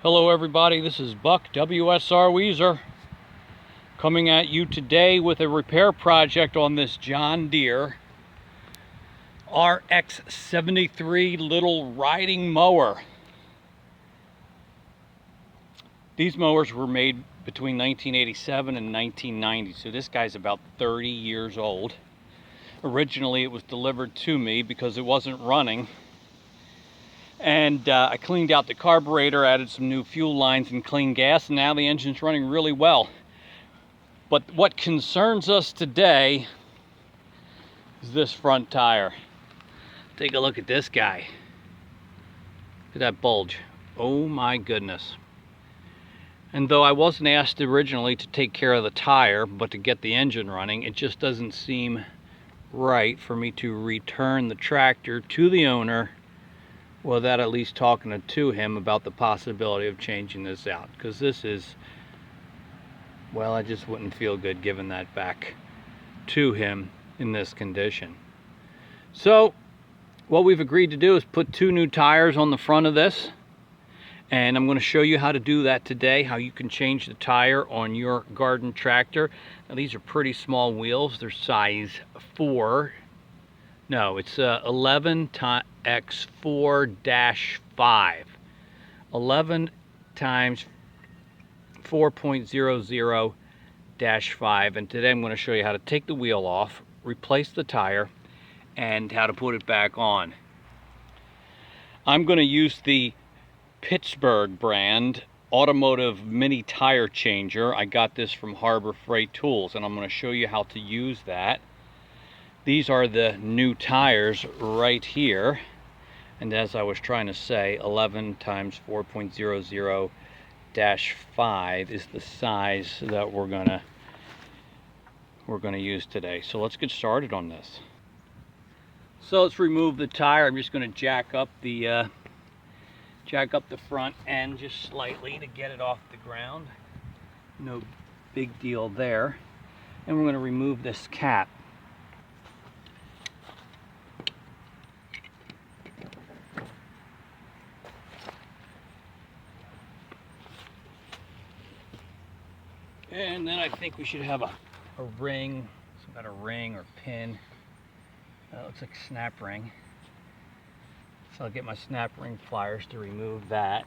Hello everybody, this is Buck WSR Weezer coming at you today with a repair project on this John Deere RX-73 little riding mower. These mowers were made between 1987 and 1990, so this guy's about 30 years old. Originally it was delivered to me because it wasn't running. And I cleaned out the carburetor, added some new fuel lines and clean gas, and now the engine's running really well. But what concerns us today is this front tire. Take a look at this guy. Look at that bulge. Oh my goodness. And though I wasn't asked originally to take care of the tire, but to get the engine running, it just doesn't seem right for me to return the tractor to the owner without at least talking to him about the possibility of changing this out, because this is, well, I just wouldn't feel good giving that back to him in this condition. So what we've agreed to do is put 2 new tires on the front of this, and I'm going to show you how to do that today, how you can change the tire on your garden tractor. Now these are pretty small wheels. They're size 4. No, it's 11x4-5. 11 times 4.00-5. And today I'm going to show you how to take the wheel off, replace the tire, and how to put it back on. I'm going to use the Pittsburgh brand automotive mini tire changer. I got this from Harbor Freight Tools, and I'm going to show you how to use that. These are the new tires right here, and as I was trying to say, 11 times 4.00-5 is the size that we're gonna use today. So let's get started on this. So let's remove the tire. I'm just going to jack up the front end just slightly to get it off the ground. No big deal there. And we're going to remove this cap. And then I think we should have a ring, some kind of ring or pin. Looks like a snap ring. So I'll get my snap ring pliers to remove that.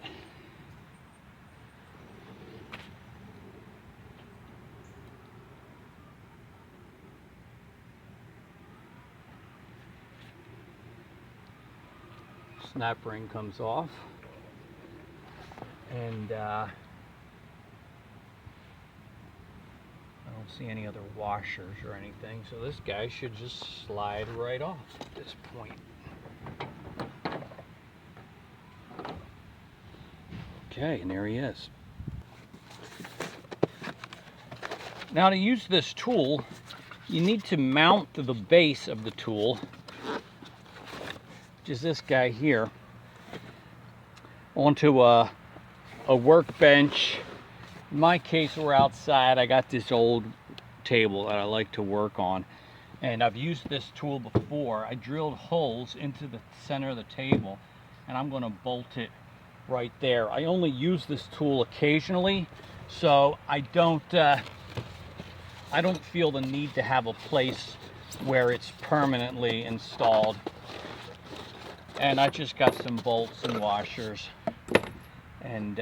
Snap ring comes off. And I don't see any other washers or anything, so this guy should just slide right off at this point. Okay, and there he is. Now to use this tool, you need to mount the base of the tool, which is this guy here, onto a workbench. In my case, we're outside. I got this old table that I like to work on, and I've used this tool before. I drilled holes into the center of the table, and I'm going to bolt it right there. I only use this tool occasionally, so I don't feel the need to have a place where it's permanently installed. And I just got some bolts and washers, and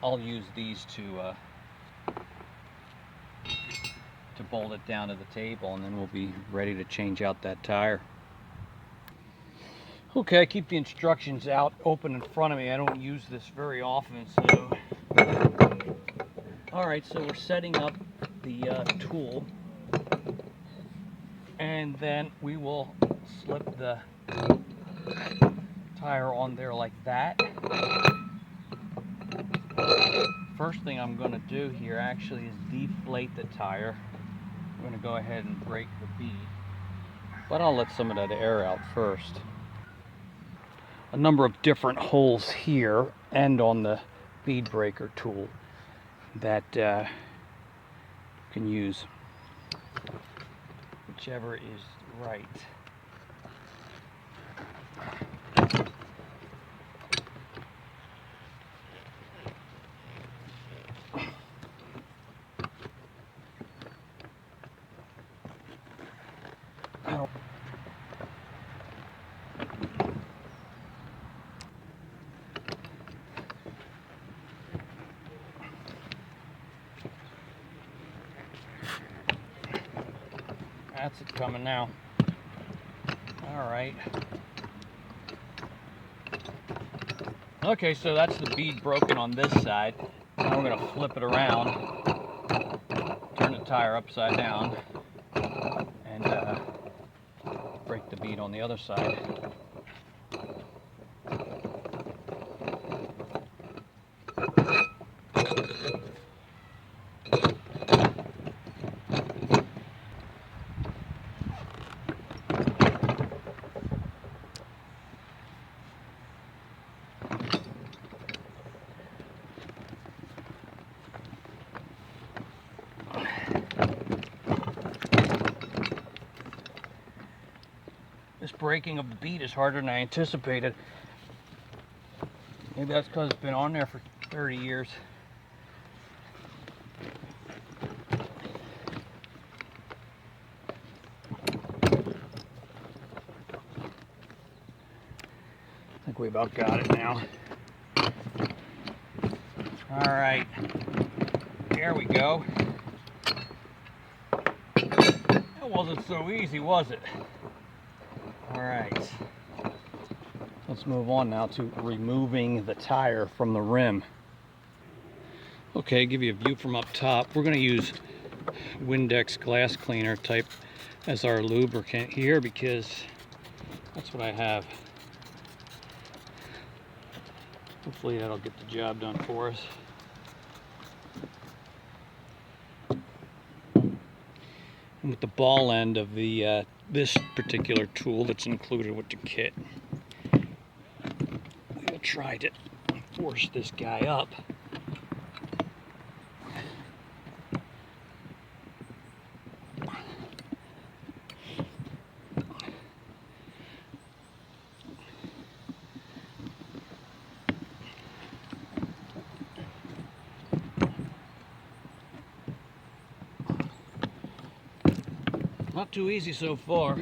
I'll use these to bolt it down to the table, and then we'll be ready to change out that tire. Okay, I keep the instructions out open in front of me. I don't use this very often, so. Alright, so we're setting up the tool, and then we will slip the tire on there like that. First thing I'm going to do here actually is deflate the tire. I'm going to go ahead and break the bead, but I'll let some of that air out first. A number of different holes here and on the bead breaker tool that you can use, whichever is right. That's it coming now. All right. Okay, so that's the bead broken on this side. Now we're gonna flip it around, turn the tire upside down, and break the bead on the other side. This breaking of the bead is harder than I anticipated. Maybe that's because it's been on there for 30 years. I think we about got it now. All right, there we go. That wasn't so easy, was it? All right, let's move on now to removing the tire from the rim. Okay, give you a view from up top. We're going to use Windex glass cleaner type as our lubricant here because that's what I have. Hopefully that'll get the job done for us. And with the ball end of the this particular tool that's included with the kit, we'll try to force this guy up. Not too easy so far.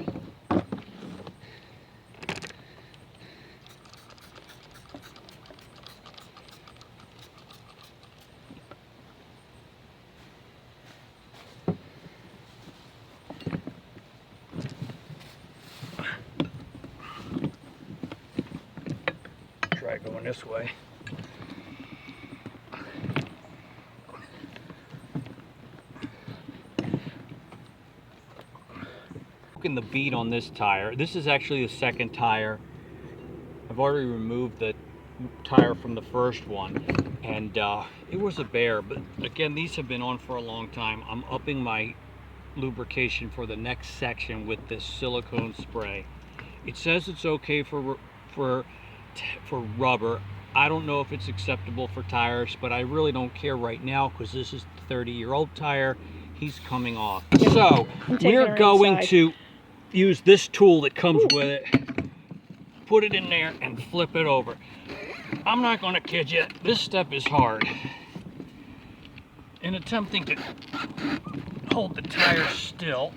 Try going this way. The bead on this tire. This is actually the second tire. I've already removed the tire from the first one, and it was a bear, but again, these have been on for a long time. I'm upping my lubrication for the next section with this silicone spray. It says it's okay for rubber. I don't know if it's acceptable for tires, but I really don't care right now because this is the 30-year-old tire. He's coming off. So we're going to use this tool that comes with it, put it in there and flip it over. I'm not going to kid you, this step is hard. In attempting to hold the tire still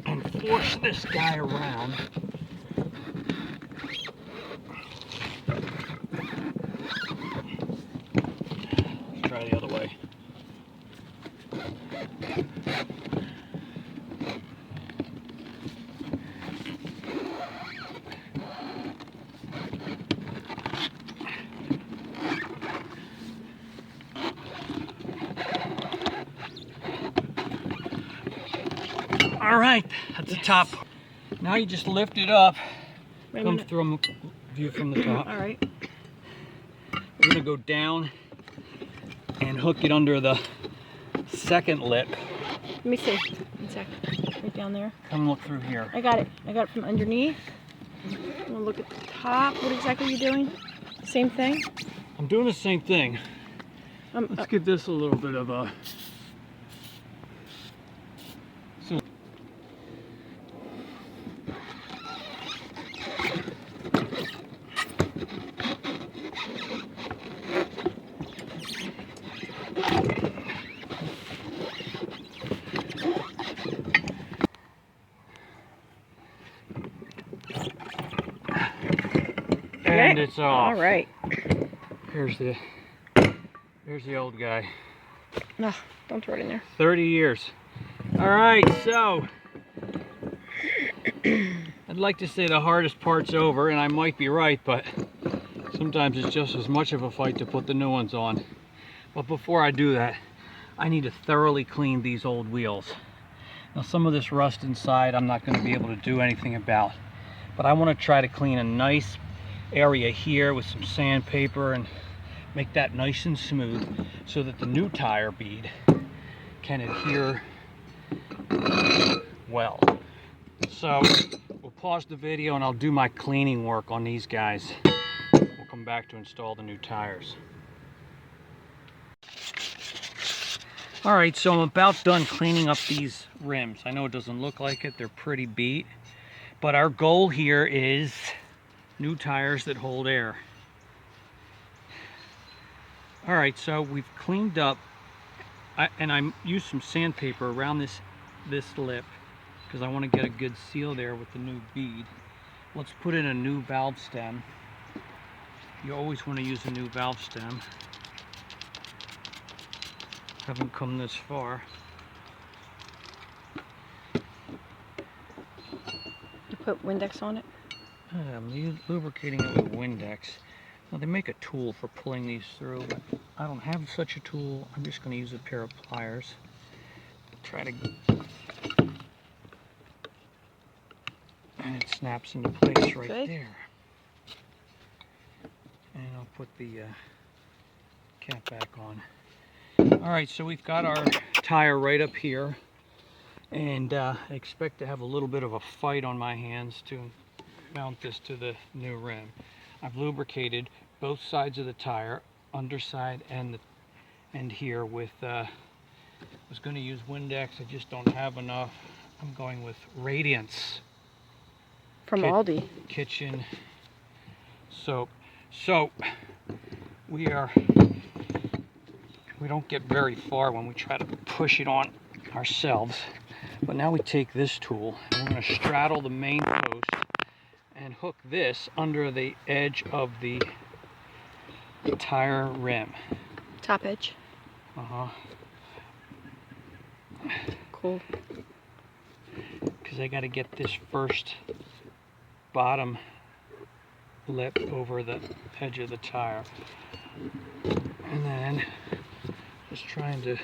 and force this guy around, let's try the other way. All right, that's the top. Now you just lift it up. Come from view from the top. All right. We're gonna go down and hook it under the second lip. Let me see. 1 second. Right down there. Come look through here. I got it. I got it from underneath. I'm gonna look at the top. What exactly are you doing? Same thing? I'm doing the same thing. Let's give this a little bit of a... And it's off. All right. Here's the old guy. No. Don't throw it in there. 30 years. All right, so I'd like to say the hardest part's over, and I might be right, but sometimes it's just as much of a fight to put the new ones on. But before I do that, I need to thoroughly clean these old wheels. Now, some of this rust inside I'm not going to be able to do anything about, but I want to try to clean a nice area here with some sandpaper and make that nice and smooth so that the new tire bead can adhere well. So we'll pause the video and I'll do my cleaning work on these guys. We'll come back to install the new tires. Alright, so I'm about done cleaning up these rims. I know it doesn't look like it, they're pretty beat, but our goal here is new tires that hold air. Alright, so we've cleaned up, and I used some sandpaper around this lip because I want to get a good seal there with the new bead. Let's put in a new valve stem. You always want to use a new valve stem. Haven't come this far. You put Windex on it? I'm lubricating it with Windex. Now they make a tool for pulling these through, but I don't have such a tool. I'm just going to use a pair of pliers. Try to... And it snaps into place right there. And I'll put the cap back on. Alright, so we've got our tire right up here, and I expect to have a little bit of a fight on my hands to mount this to the new rim. I've lubricated both sides of the tire, underside and here with, I was going to use Windex, I just don't have enough. I'm going with Radiance. From Aldi. Kitchen soap. So, we don't get very far when we try to push it on ourselves. But now we take this tool and we're going to straddle the main post and hook this under the edge of the tire rim. Top edge. Cool. Because I got to get this first bottom lip over the edge of the tire. And then just trying to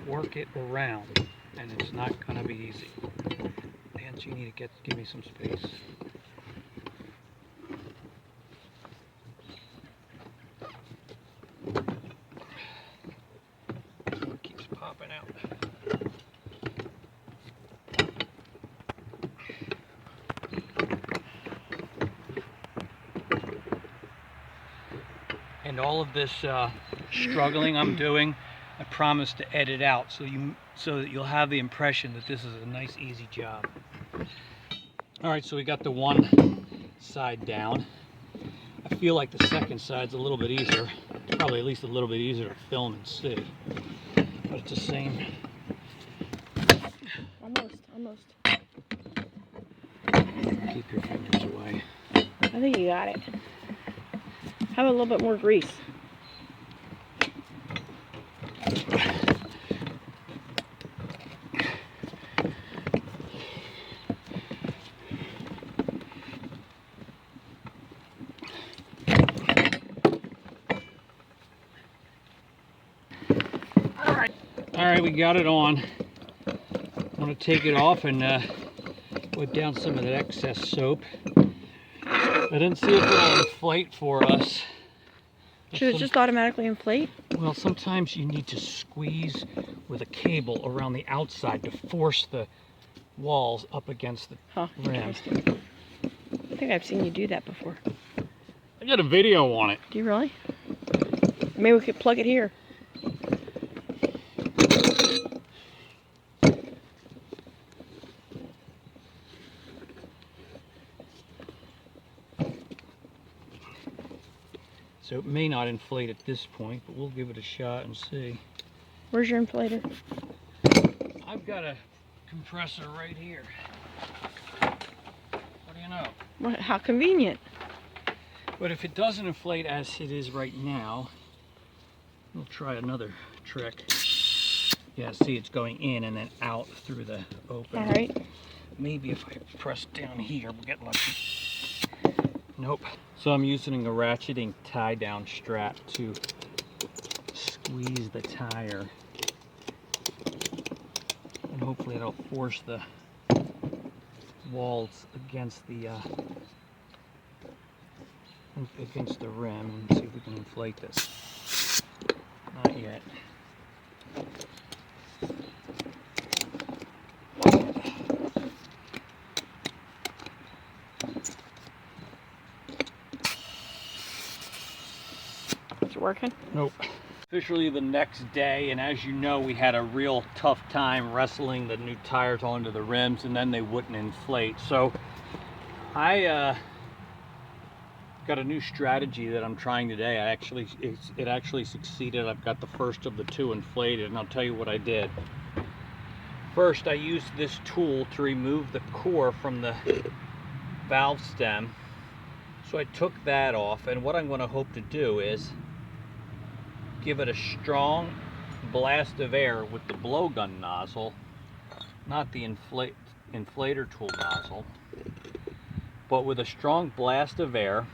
work it around, and it's not going to be easy. Nancy, you need to give me some space. It keeps popping out. And all of this struggling I'm doing, I promise to edit out so that you'll have the impression that this is a nice, easy job. All right, so we got the one side down. I feel like the second side's a little bit easier, probably at least a little bit easier to film and see. But it's the same. Almost. Keep your fingers away. I think you got it. Have a little bit more grease. All right, we got it on. I'm going to take it off and wipe down some of that excess soap. I didn't see if it'll inflate for us. Should it just automatically inflate? Well, sometimes you need to squeeze with a cable around the outside to force the walls up against the rim. I think I've seen you do that before. I got a video on it. Do you really? Maybe we could plug it here. So it may not inflate at this point, but we'll give it a shot and see. Where's your inflator? I've got a compressor right here. What do you know? What, how convenient. But if it doesn't inflate as it is right now, we'll try another trick. Yeah, see, it's going in and then out through the opening. All right. Maybe if I press down here, we'll get lucky. Nope. So I'm using a ratcheting tie down strap to squeeze the tire. And hopefully it'll force the walls against the rim, and see if we can inflate this. Not yet. Is it working? Nope. Officially the next day, and as you know, we had a real tough time wrestling the new tires onto the rims, and then they wouldn't inflate. So I got a new strategy that I'm trying today. It actually succeeded. I've got the first of the two inflated, and I'll tell you what I did. First, I used this tool to remove the core from the valve stem. So I took that off, and what I'm going to hope to do is give it a strong blast of air with the blowgun nozzle, not the inflator tool nozzle, but with a strong blast of air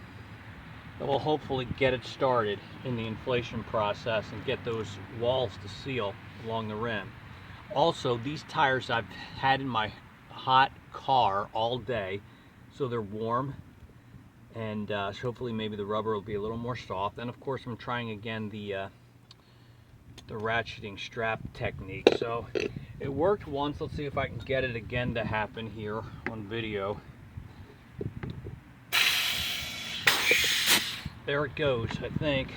that will hopefully get it started in the inflation process and get those walls to seal along the rim. Also, these tires I've had in my hot car all day, so they're warm, and so hopefully maybe the rubber will be a little more soft. And of course I'm trying again the ratcheting strap technique. So it worked once. Let's see if I can get it again to happen here on video. There it goes, I think.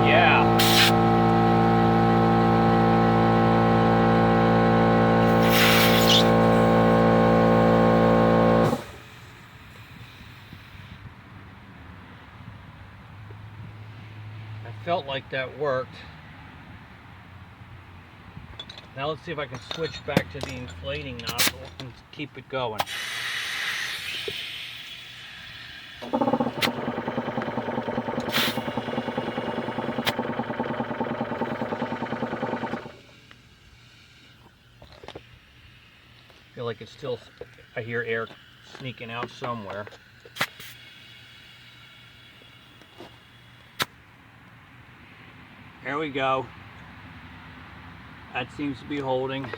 Yeah. I felt like that worked. Now let's see if I can switch back to the inflating nozzle and keep it going. Feel like it's still, I hear air sneaking out somewhere. There we go. That seems to be holding.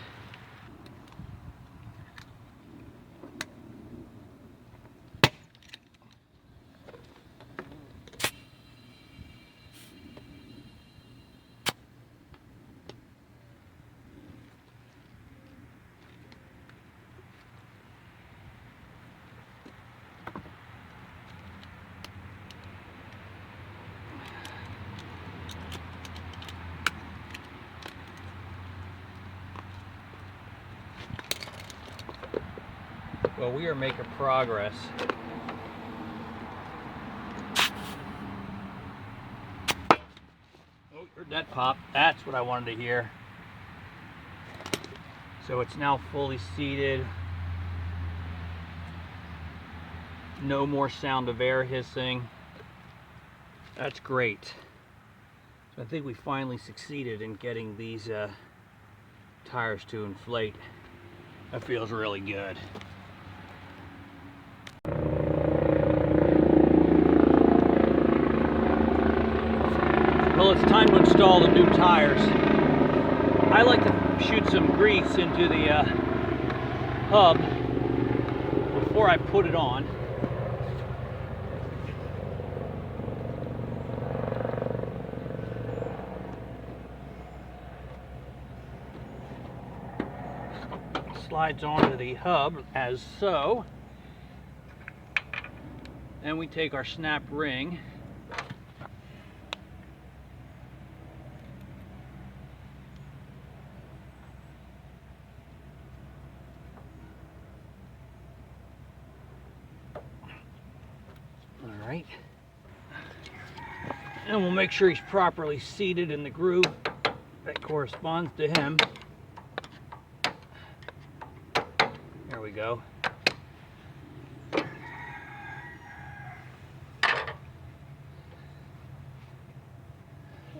Well, we are making progress. Oh, heard that pop. That's what I wanted to hear. So it's now fully seated. No more sound of air hissing. That's great. So I think we finally succeeded in getting these tires to inflate. That feels really good. Well, it's time to install the new tires. I like to shoot some grease into the hub before I put it on. Slides onto the hub as so. Then we take our snap ring . All right. And we'll make sure he's properly seated in the groove that corresponds to him. There we go.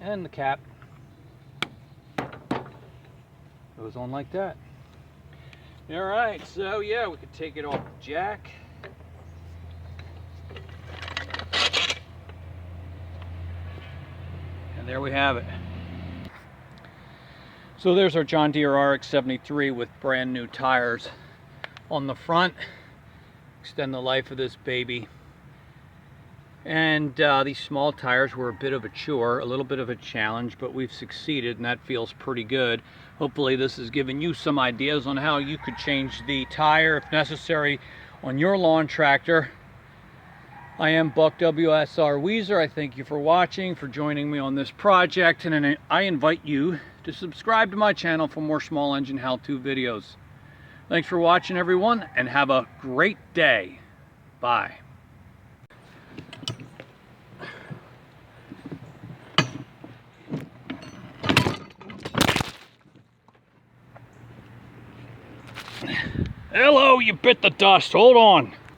And the cap goes on like that. All right, so yeah, we could take it off the jack. And there we have it. So there's our John Deere RX-73 with brand new tires on the front. Extend the life of this baby. And these small tires were a bit of a chore, a little bit of a challenge, but we've succeeded, and that feels pretty good. Hopefully this has given you some ideas on how you could change the tire if necessary on your lawn tractor. I am Buck WSR Weezer. I thank you for watching, for joining me on this project, and I invite you to subscribe to my channel for more small engine how-to videos. Thanks for watching, everyone, and have a great day. Bye. Hello, you bit the dust. Hold on.